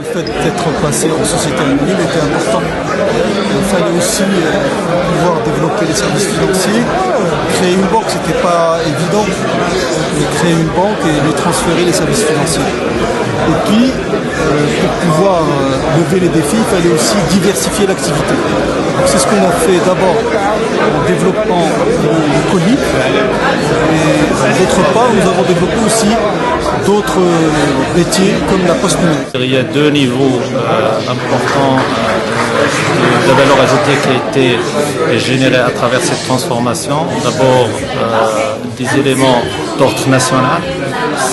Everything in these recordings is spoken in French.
Le fait d'être passé en société anonyme était important. Il fallait aussi pouvoir développer les services financiers. Créer une banque, c'était pas évident. Mais créer une banque et lui transférer les services financiers. Et puis, pour pouvoir lever les défis, il fallait aussi diversifier l'activité. C'est ce qu'on a fait d'abord en développant le colis. Et d'autre part, nous avons développé aussi d'autres métiers comme la poste numérique. Il y a deux niveaux importants de la valeur ajoutée qui a été générée à travers cette transformation. D'abord, des éléments d'ordre national,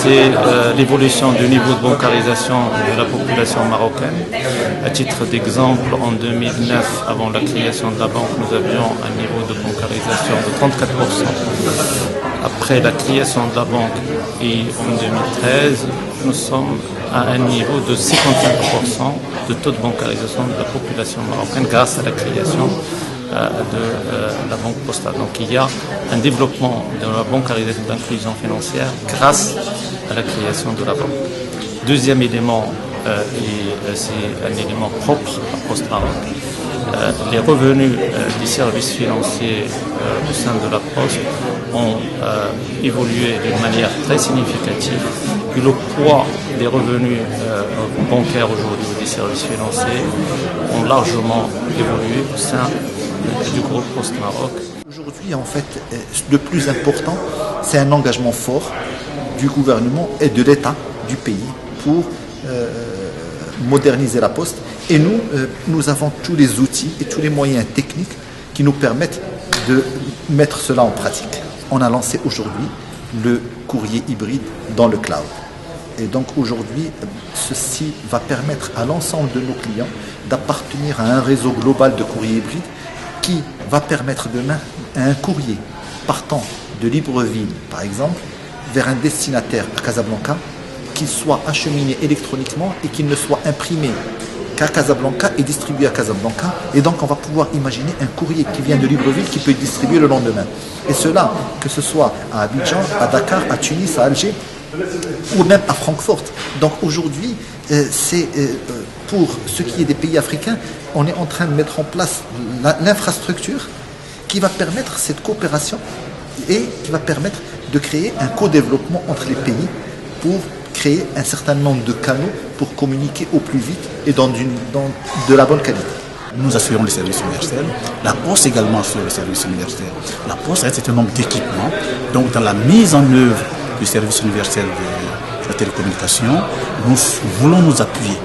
c'est l'évolution du niveau de bancarisation de la population marocaine. À titre d'exemple, en 2009, avant la création de la banque, nous avions un niveau de bancarisation de 34%. Après la création de la banque et en 2013, nous sommes à un niveau de 55% de taux de bancarisation de la population marocaine grâce à la création de la banque postale. Donc il y a un développement de la bancarisation d'inclusion financière grâce à la création de la banque. Deuxième élément, et c'est un élément propre à Poste Maroc, les revenus des services financiers au sein de la Poste ont évolué d'une manière très significative et le poids des revenus bancaires aujourd'hui des services financiers ont largement évolué au sein du groupe Poste Maroc. Aujourd'hui, en fait, le plus important, c'est un engagement fort du gouvernement et de l'État du pays pour moderniser la Poste. Et nous avons tous les outils et tous les moyens techniques qui nous permettent de mettre cela en pratique. On a lancé aujourd'hui le courrier hybride dans le cloud. Et donc aujourd'hui, ceci va permettre à l'ensemble de nos clients d'appartenir à un réseau global de courrier hybride qui va permettre demain à un courrier partant de Libreville, par exemple, vers un destinataire à Casablanca, qu'il soit acheminé électroniquement et qu'il ne soit imprimé qu'à Casablanca et distribué à Casablanca. Et donc on va pouvoir imaginer un courrier qui vient de Libreville qui peut être distribué le lendemain. Et cela, que ce soit à Abidjan, à Dakar, à Tunis, à Alger, ou même à Francfort. Donc aujourd'hui, pour ce qui est des pays africains, on est en train de mettre en place l'infrastructure qui va permettre cette coopération et qui va permettre de créer un co-développement entre les pays pour créer un certain nombre de canaux pour communiquer au plus vite et dans de la bonne qualité. Nous assurons les services universels. La Poste également assure les services universels. La Poste a un certain nombre d'équipements. Donc dans la mise en œuvre du service universel de la télécommunication, nous voulons nous appuyer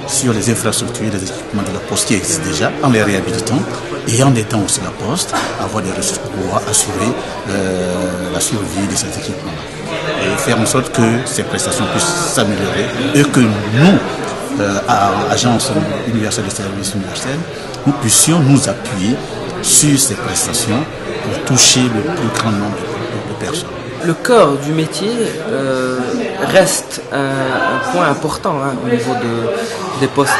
sur les infrastructures et les équipements de la Poste qui existent déjà, en les réhabilitant et en aidant aussi la Poste à avoir des ressources pour pouvoir assurer la survie de ces équipements et faire en sorte que ces prestations puissent s'améliorer et que nous, Agence universelle des services universels, nous puissions nous appuyer sur ces prestations pour toucher le plus grand nombre de personnes. Le cœur du métier reste un point important au niveau des postes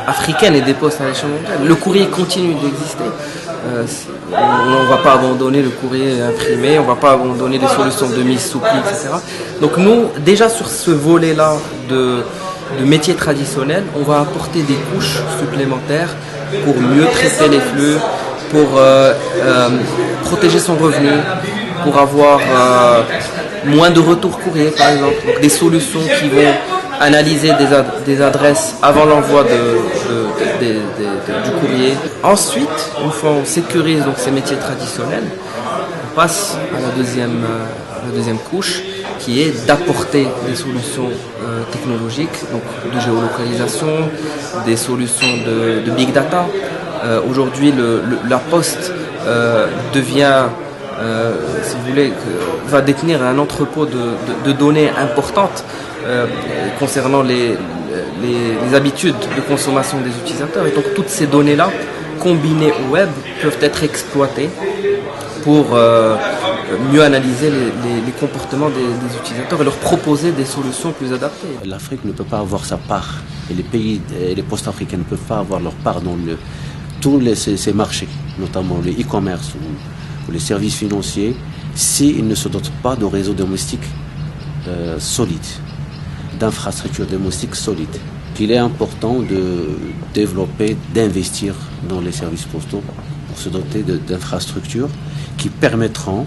africaines et des postes à l'échelle mondiale. Le courrier continue d'exister. On ne va pas abandonner le courrier imprimé, on ne va pas abandonner les solutions de mise sous pli, etc. Donc nous, déjà sur ce volet-là de métiers traditionnels, on va apporter des couches supplémentaires pour mieux traiter les flux, pour protéger son revenu, pour avoir moins de retours courrier par exemple. Donc des solutions qui vont analyser des adresses avant l'envoi du courrier. Ensuite, une fois on sécurise donc ces métiers traditionnels, on passe à la deuxième couche qui est d'apporter des solutions technologiques, donc de géolocalisation, des solutions de big data. Aujourd'hui, la Poste devient, si vous voulez, va détenir un entrepôt de données importantes concernant les habitudes de consommation des utilisateurs. Et donc toutes ces données-là, combinées au web, peuvent être exploitées pour mieux analyser les comportements des utilisateurs et leur proposer des solutions plus adaptées. L'Afrique ne peut pas avoir sa part, et les pays et les postes africains ne peuvent pas avoir leur part dans tous ces marchés, notamment le e-commerce ou les services financiers, s'ils ne se dotent pas de réseaux domestiques solides, d'infrastructures domestiques solides. qu'il est important de développer, d'investir dans les services postaux pour se doter d'infrastructures qui permettront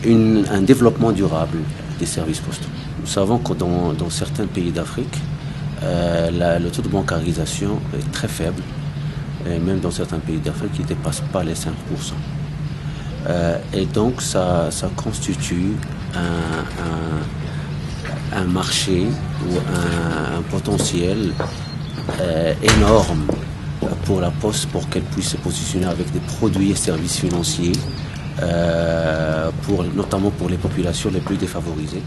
un développement durable des services postaux. Nous savons que dans certains pays d'Afrique, le taux de bancarisation est très faible, et même dans certains pays d'Afrique, il ne dépasse pas les 5%. Et donc, ça constitue un marché ou un potentiel énorme pour la Poste pour qu'elle puisse se positionner avec des produits et services financiers, notamment pour les populations les plus défavorisées.